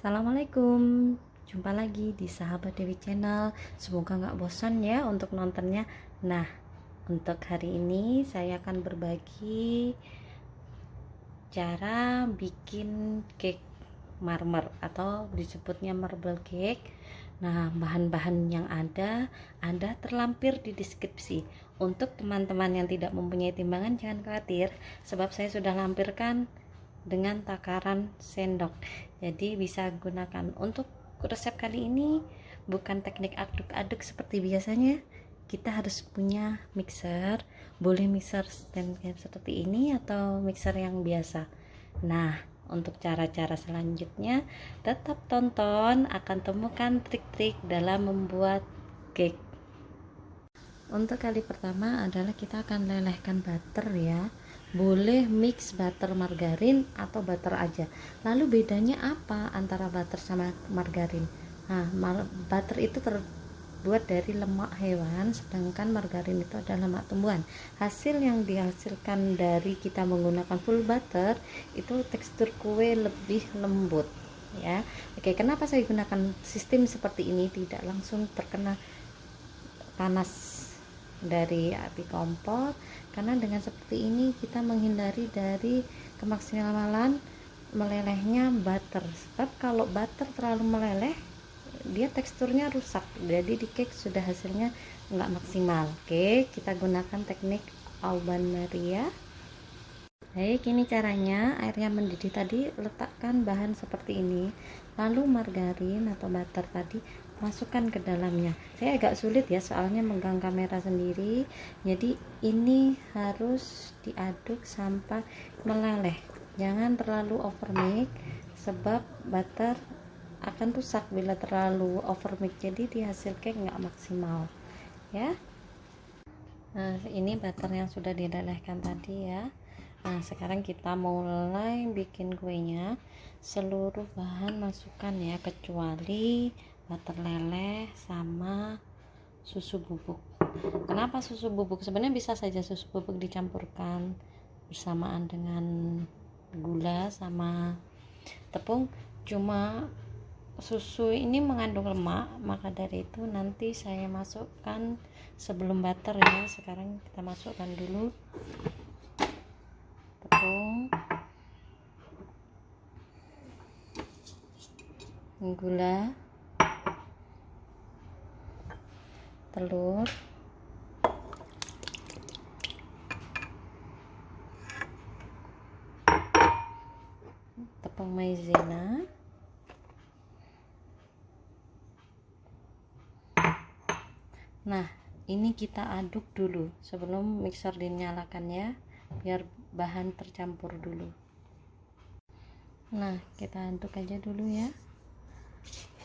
Assalamualaikum, jumpa lagi di Sahabat Dewi Channel. Semoga nggak bosan ya untuk nontonnya. Nah, untuk hari ini saya akan berbagi cara bikin cake marmer atau disebutnya marble cake. Nah, bahan-bahan yang ada terlampir di deskripsi. Untuk teman-teman yang tidak mempunyai timbangan jangan khawatir, sebab saya sudah lampirkan dengan takaran sendok, jadi bisa gunakan. Untuk resep kali ini bukan teknik aduk-aduk seperti biasanya. Kita harus punya mixer, boleh mixer stand seperti ini atau mixer yang biasa. Nah, untuk cara-cara selanjutnya tetap tonton, akan temukan trik-trik dalam membuat cake. Untuk kali pertama adalah kita akan lelehkan butter ya. Boleh mix butter margarin atau butter aja. Lalu bedanya apa antara butter sama margarin? Nah, butter itu terbuat dari lemak hewan, sedangkan margarin itu adalah lemak tumbuhan. Hasil yang dihasilkan dari kita menggunakan full butter itu tekstur kue lebih lembut ya. Oke, kenapa saya gunakan sistem seperti ini, tidak langsung terkena panas dari api kompor? Karena dengan seperti ini kita menghindari dari kemaksimalan melelehnya butter. Sebab kalau butter terlalu meleleh, dia teksturnya rusak, jadi di cake sudah hasilnya nggak maksimal. Oke, kita gunakan teknik Alban Maria. Baik, ini caranya. Airnya mendidih tadi, letakkan bahan seperti ini, lalu margarin atau butter tadi masukkan ke dalamnya. Saya agak sulit ya, soalnya megang kamera sendiri, jadi ini harus diaduk sampai meleleh. Jangan terlalu overmix, sebab butter akan rusak bila terlalu overmix, jadi di hasil cake nggak maksimal ya. Nah, ini butter yang sudah dilelehkan tadi ya. Nah, sekarang kita mulai bikin kuenya. Seluruh bahan masukkan ya, kecuali butter leleh sama susu bubuk. Kenapa susu bubuk? Sebenarnya bisa saja susu bubuk dicampurkan bersamaan dengan gula sama tepung, cuma susu ini mengandung lemak, maka dari itu nanti saya masukkan sebelum butter ya. Sekarang kita masukkan dulu tepung, gula, telur, tepung maizena, nah ini kita aduk dulu sebelum mixer dinyalakan ya, biar bahan tercampur dulu. Nah, kita aduk aja dulu ya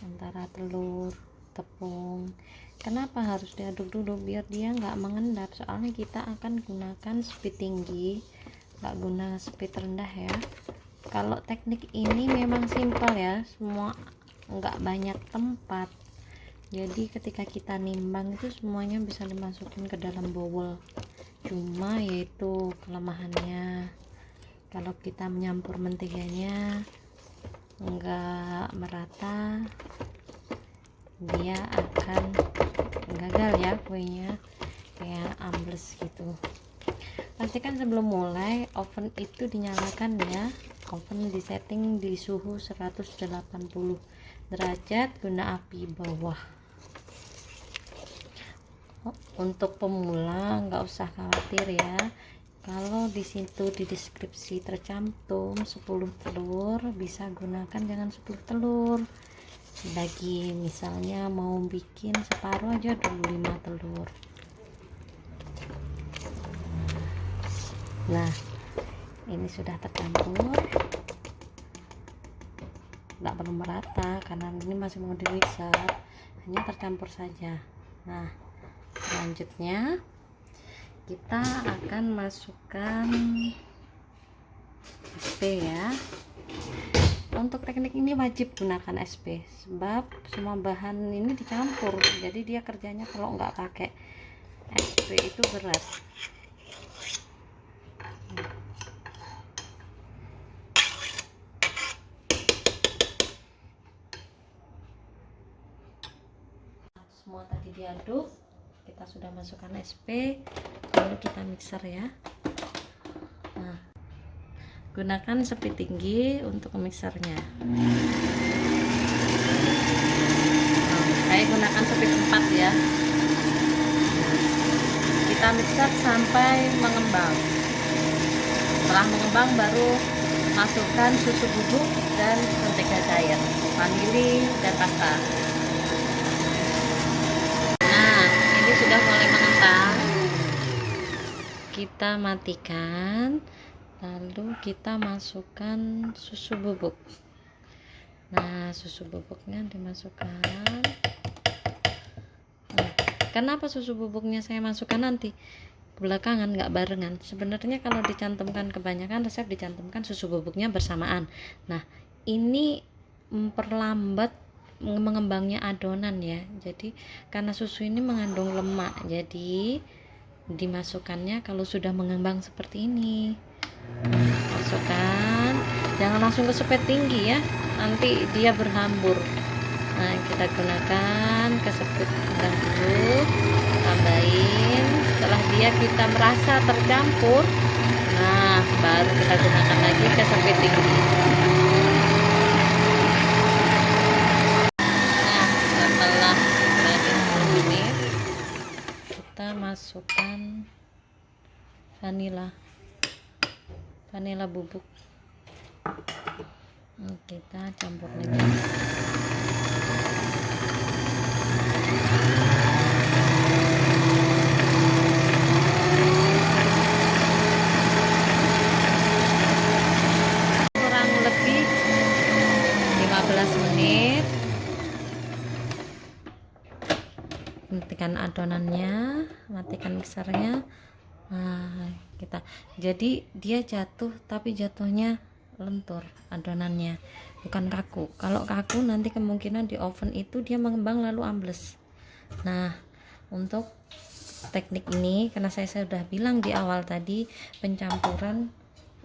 antara telur, tepung. Kenapa harus diaduk dulu? Biar dia nggak mengendap, soalnya kita akan gunakan speed tinggi, nggak guna speed rendah ya. Kalau teknik ini memang simpel ya, semua nggak banyak tempat, jadi ketika kita nimbang itu semuanya bisa dimasukin ke dalam bowl. Cuma yaitu kelemahannya, kalau kita menyampur mentiganya nggak merata, dia akan gagal ya kuenya, kayak ambles gitu. Pastikan sebelum mulai oven itu dinyalakan ya. Oven disetting di suhu 180 derajat guna api bawah. Untuk pemula nggak usah khawatir ya, kalau di situ di deskripsi tercantum 10 telur, bisa gunakan dengan 10 telur. Bagi misalnya mau bikin separuh aja dulu 5 telur. Nah, ini sudah tercampur, nggak perlu merata karena ini masih mau di mixer, hanya tercampur saja. Nah, selanjutnya kita akan masukkan SP ya. Untuk teknik ini wajib gunakan SP, sebab semua bahan ini dicampur, jadi dia kerjanya kalau nggak pakai SP itu berat. semua tadi diaduk, kita sudah masukkan SP, lalu kita mixer ya. Nah, gunakan speed tinggi untuk mixernya. Saya gunakan speed 4 ya. Kita mixer sampai mengembang. Setelah mengembang baru masukkan susu bubuk dan mentega cair, vanili dan pasta. Nah, ini sudah mulai mengental. Kita matikan, lalu kita masukkan susu bubuk. Nah, susu bubuknya dimasukkan. Nah, kenapa susu bubuknya saya masukkan nanti belakangan, nggak barengan? Sebenarnya kalau dicantumkan, kebanyakan resep dicantumkan susu bubuknya bersamaan. Nah, ini memperlambat mengembangnya adonan ya. Jadi karena susu ini mengandung lemak, jadi dimasukkannya kalau sudah mengembang seperti ini. Masukkan, jangan langsung ke speed tinggi ya, nanti dia berhambur. Nah, kita gunakan ke speed sedang dulu, tambahin. Setelah kita merasa tercampur, nah baru kita gunakan lagi ke speed tinggi. Nah, setelah 10 menit kita masukkan vanila bubuk. Kita campur lagi. Kurang lebih 15 menit. Matikan adonannya, matikan mixernya. Nah, jadi dia jatuh, tapi jatuhnya lentur adonannya, bukan kaku. Kalau kaku nanti kemungkinan di oven itu dia mengembang lalu ambles. Nah, untuk teknik ini, karena saya sudah bilang di awal tadi, pencampuran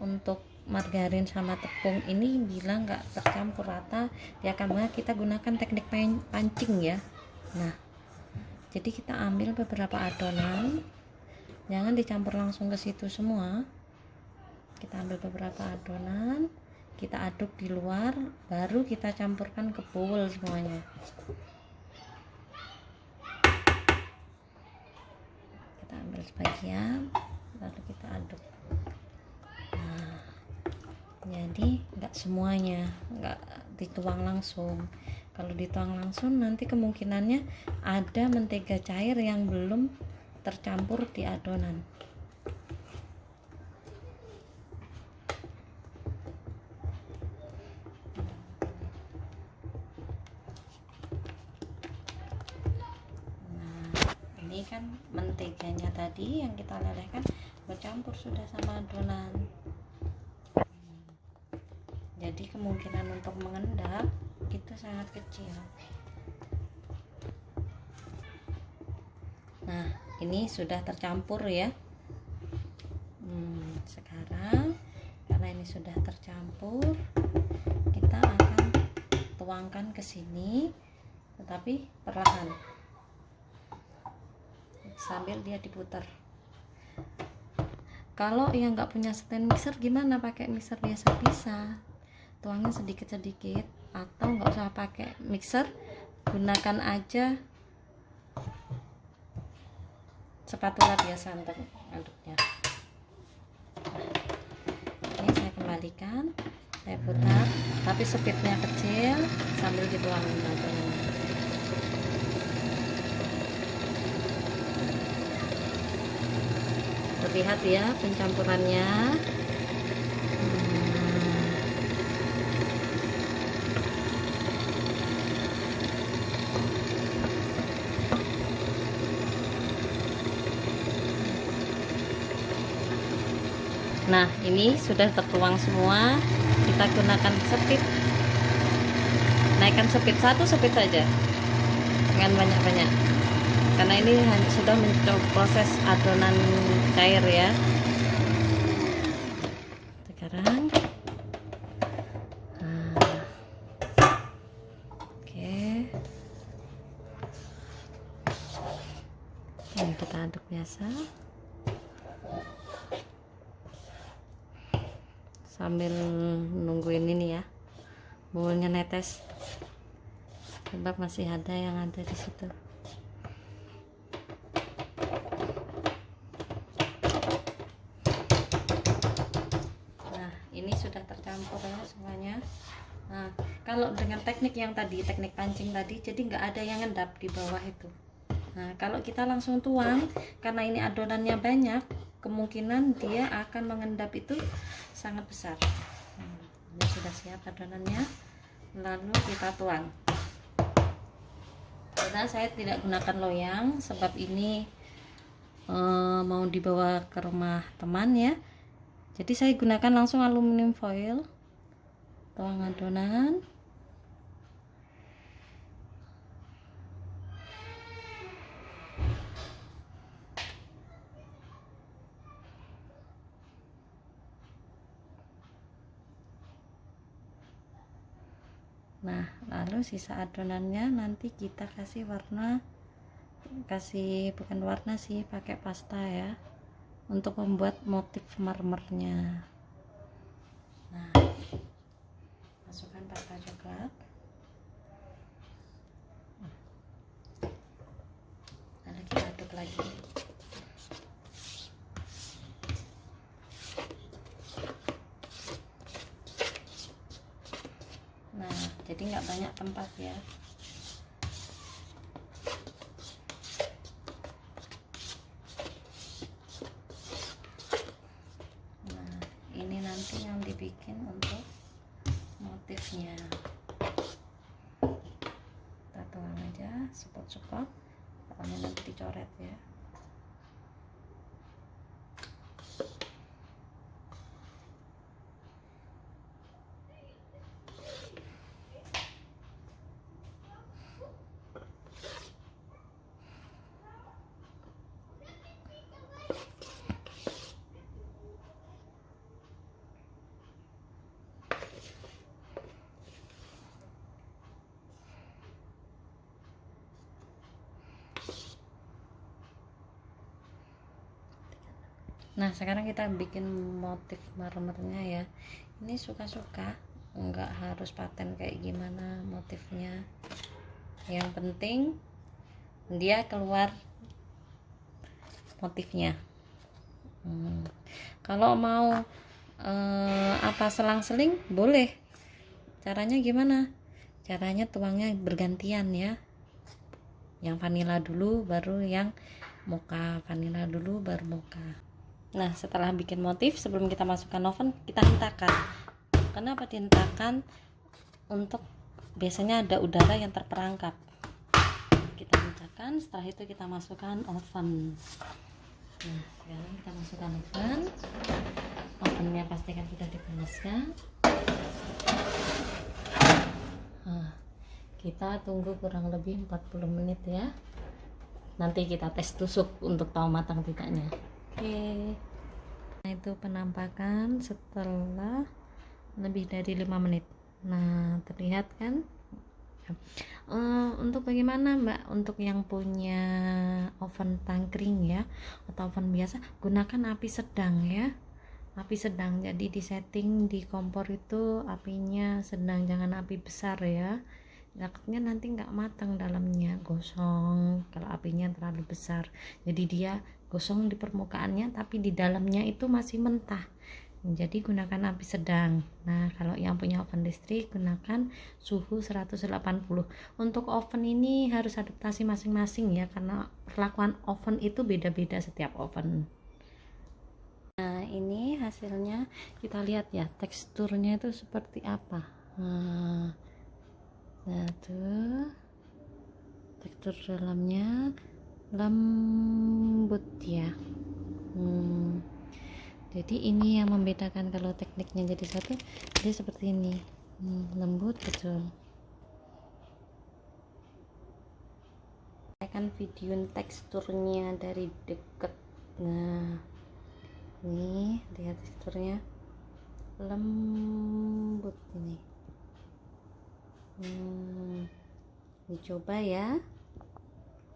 untuk margarin sama tepung ini bilang nggak tercampur rata, ya karena kita gunakan teknik pancing ya. Nah, jadi kita ambil beberapa adonan, jangan dicampur langsung ke situ semua. Kita ambil beberapa adonan, kita aduk di luar, baru kita campurkan ke bowl semuanya. Kita ambil sebagian, lalu kita aduk. Nah, jadi nggak semuanya, nggak dituang langsung. Kalau dituang langsung nanti kemungkinannya ada mentega cair yang belum tercampur di adonan. Ini kan menteganya tadi yang kita lelehkan bercampur sudah sama adonan, jadi kemungkinan untuk mengendap itu sangat kecil. Nah, ini sudah tercampur ya. Sekarang karena ini sudah tercampur, kita akan tuangkan ke sini, tetapi perlahan sambil dia diputar. Kalau yang nggak punya stand mixer gimana? Pakai mixer biasa bisa, tuangnya sedikit-sedikit, atau nggak usah pakai mixer, gunakan aja spatula biasa untuk aduknya. Ini saya kembalikan, saya putar, tapi speednya kecil sambil dituangin adonannya. Lihat ya pencampurannya. Nah, ini sudah tertuang semua. Kita gunakan speed, naikkan speed 1 speed saja, jangan banyak-banyak, karena ini sudah mencoba proses adonan cair ya. Sekarang oke, kita aduk biasa sambil nungguin ini ya, bumbunya netes, sebab masih ada yang ada di situ. Nah, ini sudah tercampur ya semuanya. Nah, kalau dengan teknik yang tadi, teknik pancing tadi, jadi nggak ada yang ngendap di bawah itu. Nah, kalau kita langsung tuang, karena ini adonannya banyak, kemungkinan dia akan mengendap itu sangat besar. Ini sudah siap adonannya, lalu kita tuang. Karena saya tidak gunakan loyang, sebab ini mau dibawa ke rumah teman ya. Jadi saya gunakan langsung aluminium foil. Tuang adonan. Nah, lalu sisa adonannya nanti kita kasih warna, bukan warna sih, pakai pasta ya, untuk membuat motif marmernya. Nah, masukkan pasta coklat, lalu kita aduk lagi. Nah, jadi nggak banyak tempat ya. Nah, ini nanti yang dibikin untuk motifnya. Kita tuang aja, sepot-sepot, soalnya nanti dicoret ya. Nah, sekarang kita bikin motif marmernya ya. Ini suka-suka, nggak harus paten kayak gimana motifnya. Yang penting dia keluar motifnya. Kalau mau selang-seling boleh. Caranya gimana? Caranya tuangnya bergantian ya. Yang vanilla dulu, baru yang mocha. Vanilla dulu, baru mocha. Nah, setelah bikin motif, sebelum kita masukkan oven, kita hentakan. Kenapa dihentakkan? Untuk biasanya ada udara yang terperangkap. Kita hentakan, setelah itu kita masukkan oven. Nah, sekarang kita masukkan oven. Ovennya pastikan sudah dipanaskan. Nah, kita tunggu kurang lebih 40 menit ya. Nanti kita tes tusuk untuk tahu matang tidaknya. Oke. Nah, itu penampakan setelah lebih dari 5 menit. Nah, terlihat kan? Untuk bagaimana Mbak, untuk yang punya oven tangkring ya, atau oven biasa, gunakan api sedang ya. Api sedang, jadi disetting di kompor itu apinya sedang, jangan api besar ya. Takutnya nanti nggak matang dalamnya, gosong kalau apinya terlalu besar. Jadi dia gosong di permukaannya, tapi di dalamnya itu masih mentah. Jadi gunakan api sedang. Nah, kalau yang punya oven listrik gunakan suhu 180. Untuk oven ini harus adaptasi masing-masing ya, karena perlakuan oven itu beda-beda setiap oven. Nah, ini hasilnya kita lihat ya, teksturnya itu seperti apa. Nah tuh tekstur dalamnya lembut ya. Jadi ini yang membedakan kalau tekniknya jadi satu, dia seperti ini, lembut betul. Saya akan videoin teksturnya dari deket. Nah, nih lihat teksturnya lembut ini. Dicoba ya.